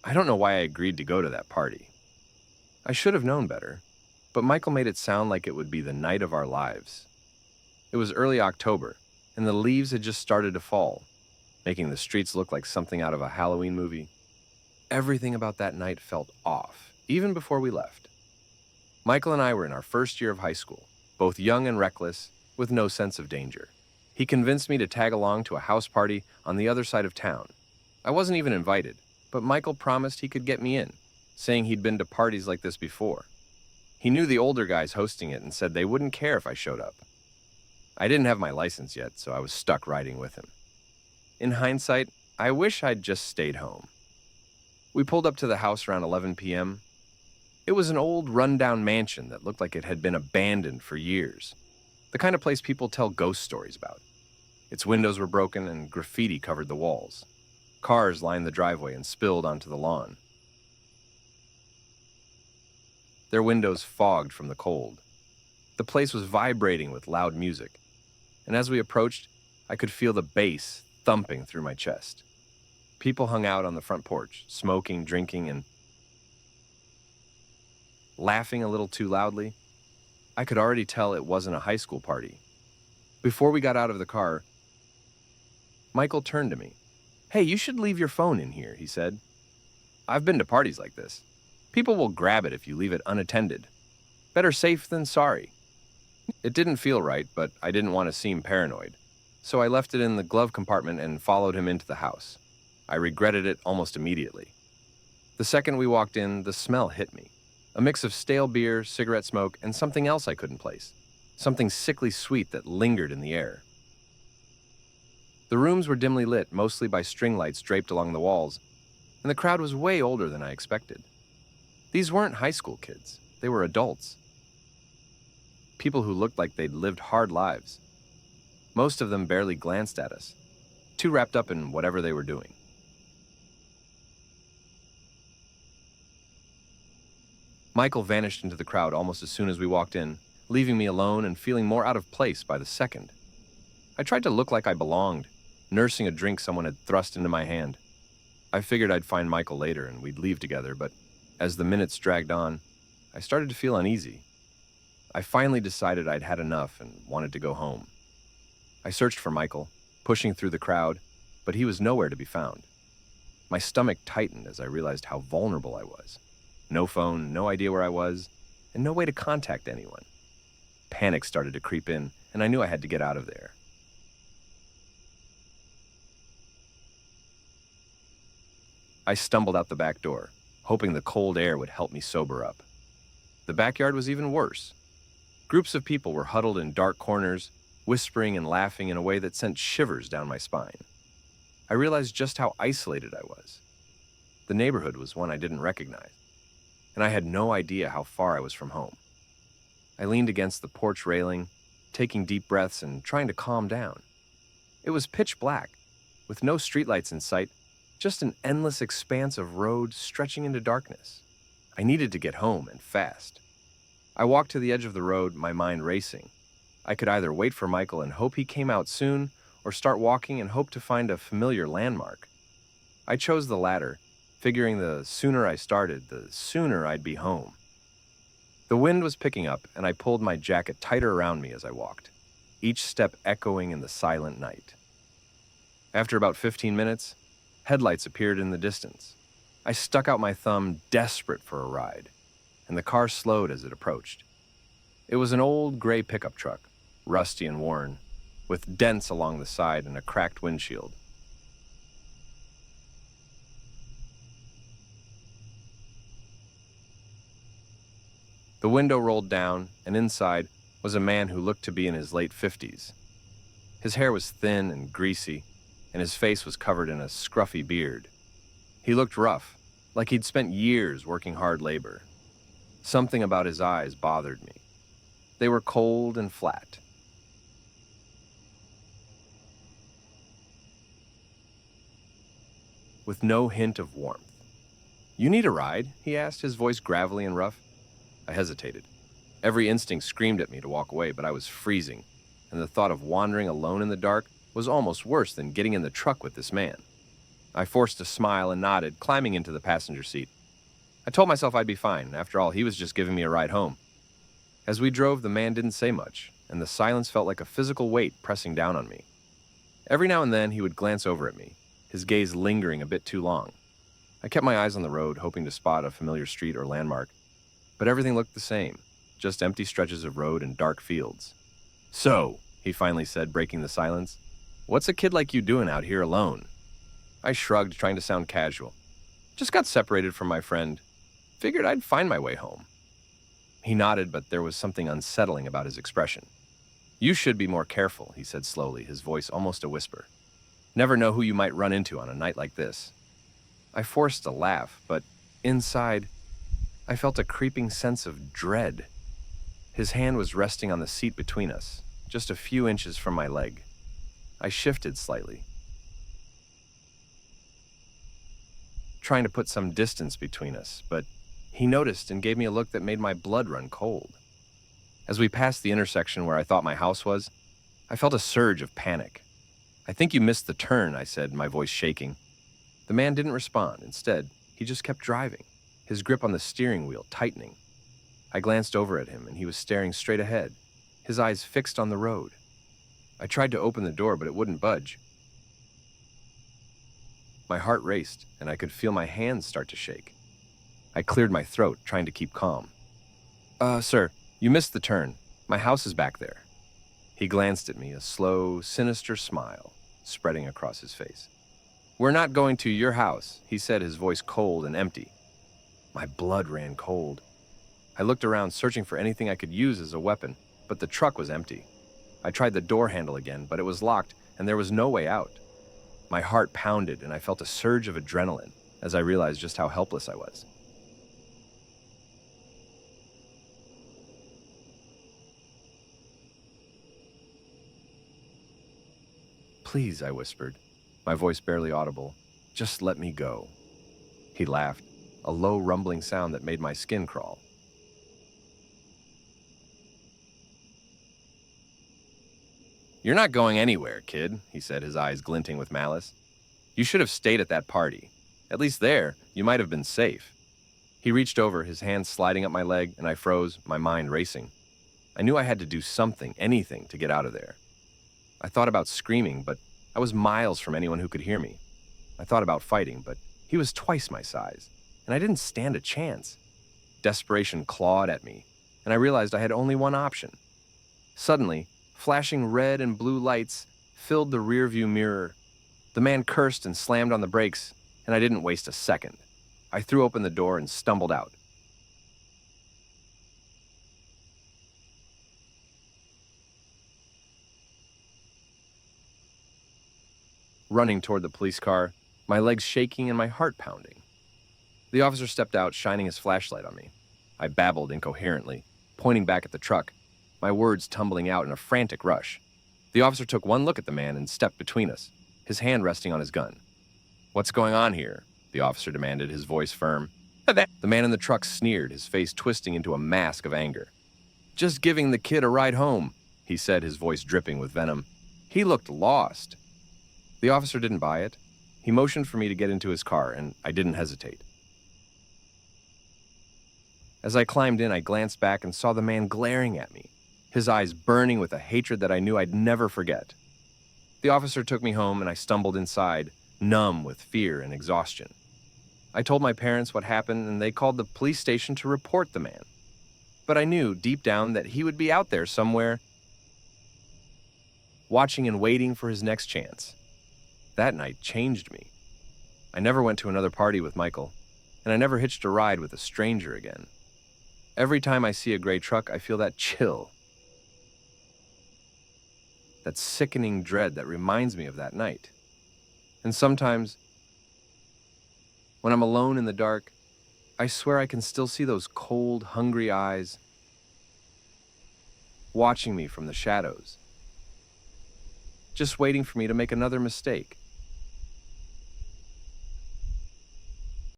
I don't know why I agreed to go to that party. I should have known better, but Michael made it sound like it would be the night of our lives. It was early October, and the leaves had just started to fall, making the streets look like something out of a Halloween movie. Everything about that night felt off, even before we left. Michael and I were in our first year of high school, both young and reckless, with no sense of danger. He convinced me to tag along to a house party on the other side of town. I wasn't even invited, but Michael promised he could get me in, saying he'd been to parties like this before. He knew the older guys hosting it and said they wouldn't care if I showed up. I didn't have my license yet, so I was stuck riding with him. In hindsight, I wish I'd just stayed home. We pulled up to the house around 11 p.m. It was an old, run-down mansion that looked like it had been abandoned for years. The kind of place people tell ghost stories about. Its windows were broken and graffiti covered the walls. Cars lined the driveway and spilled onto the lawn. Their windows fogged from the cold. The place was vibrating with loud music, and as we approached, I could feel the bass thumping through my chest. People hung out on the front porch, smoking, drinking, and laughing a little too loudly. I could already tell it wasn't a high school party. Before we got out of the car, Michael turned to me. "Hey, you should leave your phone in here," he said. "I've been to parties like this. People will grab it if you leave it unattended. Better safe than sorry." It didn't feel right, but I didn't want to seem paranoid, so I left it in the glove compartment and followed him into the house. I regretted it almost immediately. The second we walked in, the smell hit me. A mix of stale beer, cigarette smoke, and something else I couldn't place. Something sickly sweet that lingered in the air. The rooms were dimly lit, mostly by string lights draped along the walls, and the crowd was way older than I expected. These weren't high school kids. They were adults. People who looked like they'd lived hard lives. Most of them barely glanced at us, too wrapped up in whatever they were doing. Michael vanished into the crowd almost as soon as we walked in, leaving me alone and feeling more out of place by the second. I tried to look like I belonged, nursing a drink someone had thrust into my hand. I figured I'd find Michael later and we'd leave together, but as the minutes dragged on, I started to feel uneasy. I finally decided I'd had enough and wanted to go home. I searched for Michael, pushing through the crowd, but he was nowhere to be found. My stomach tightened as I realized how vulnerable I was. No phone, no idea where I was, and no way to contact anyone. Panic started to creep in, and I knew I had to get out of there. I stumbled out the back door, hoping the cold air would help me sober up. The backyard was even worse. Groups of people were huddled in dark corners, whispering and laughing in a way that sent shivers down my spine. I realized just how isolated I was. The neighborhood was one I didn't recognize, and I had no idea how far I was from home. I leaned against the porch railing, taking deep breaths and trying to calm down. It was pitch black, with no streetlights in sight, just an endless expanse of road stretching into darkness. I needed to get home, and fast. I walked to the edge of the road, my mind racing. I could either wait for Michael and hope he came out soon, or start walking and hope to find a familiar landmark. I chose the latter, figuring the sooner I started, the sooner I'd be home. The wind was picking up, and I pulled my jacket tighter around me as I walked, each step echoing in the silent night. After about 15 minutes, headlights appeared in the distance. I stuck out my thumb, desperate for a ride, and the car slowed as it approached. It was an old gray pickup truck, rusty and worn, with dents along the side and a cracked windshield. The window rolled down, and inside was a man who looked to be in his late 50s. His hair was thin and greasy, and his face was covered in a scruffy beard. He looked rough, like he'd spent years working hard labor. Something about his eyes bothered me. They were cold and flat. With no hint of warmth. "You need a ride?" he asked, his voice gravelly and rough. I hesitated. Every instinct screamed at me to walk away, but I was freezing, and the thought of wandering alone in the dark was almost worse than getting in the truck with this man. I forced a smile and nodded, climbing into the passenger seat. I told myself I'd be fine. After all, he was just giving me a ride home. As we drove, the man didn't say much, and the silence felt like a physical weight pressing down on me. Every now and then, he would glance over at me, his gaze lingering a bit too long. I kept my eyes on the road, hoping to spot a familiar street or landmark, but everything looked the same, just empty stretches of road and dark fields. "So," he finally said, breaking the silence, "what's a kid like you doing out here alone?" I shrugged, trying to sound casual. "Just got separated from my friend. Figured I'd find my way home." He nodded, but there was something unsettling about his expression. "You should be more careful," he said slowly, his voice almost a whisper. "Never know who you might run into on a night like this." I forced a laugh, but inside, I felt a creeping sense of dread. His hand was resting on the seat between us, just a few inches from my leg. I shifted slightly, trying to put some distance between us, but he noticed and gave me a look that made my blood run cold. As we passed the intersection where I thought my house was, I felt a surge of panic. "I think you missed the turn," I said, my voice shaking. The man didn't respond. Instead, he just kept driving, his grip on the steering wheel tightening. I glanced over at him, and he was staring straight ahead, his eyes fixed on the road. I tried to open the door, but it wouldn't budge. My heart raced, and I could feel my hands start to shake. I cleared my throat, trying to keep calm. Sir, you missed the turn. My house is back there." He glanced at me, a slow, sinister smile spreading across his face. "We're not going to your house," he said, his voice cold and empty. My blood ran cold. I looked around, searching for anything I could use as a weapon, but the truck was empty. I tried the door handle again, but it was locked, and there was no way out. My heart pounded, and I felt a surge of adrenaline as I realized just how helpless I was. "Please," I whispered, my voice barely audible, "just let me go." He laughed, a low rumbling sound that made my skin crawl. "You're not going anywhere, kid," he said, his eyes glinting with malice. "You should have stayed at that party. At least there, you might have been safe." He reached over, his hand sliding up my leg, and I froze, my mind racing. I knew I had to do something, anything, to get out of there. I thought about screaming, but I was miles from anyone who could hear me. I thought about fighting, but he was twice my size, and I didn't stand a chance. Desperation clawed at me, and I realized I had only one option. Suddenly, flashing red and blue lights filled the rearview mirror. The man cursed and slammed on the brakes, and I didn't waste a second. I threw open the door and stumbled out. Running toward the police car, my legs shaking and my heart pounding. The officer stepped out, shining his flashlight on me. I babbled incoherently, pointing back at the truck, my words tumbling out in a frantic rush. The officer took one look at the man and stepped between us, his hand resting on his gun. "What's going on here?" the officer demanded, his voice firm. The man in the truck sneered, his face twisting into a mask of anger. "Just giving the kid a ride home," he said, his voice dripping with venom. He looked lost. The officer didn't buy it. He motioned for me to get into his car, and I didn't hesitate. As I climbed in, I glanced back and saw the man glaring at me, his eyes burning with a hatred that I knew I'd never forget. The officer took me home, and I stumbled inside, numb with fear and exhaustion. I told my parents what happened, and they called the police station to report the man. But I knew, deep down, that he would be out there somewhere, watching and waiting for his next chance. That night changed me. I never went to another party with Michael, and I never hitched a ride with a stranger again. Every time I see a gray truck, I feel that chill, that sickening dread that reminds me of that night. And sometimes, when I'm alone in the dark, I swear I can still see those cold, hungry eyes watching me from the shadows, just waiting for me to make another mistake.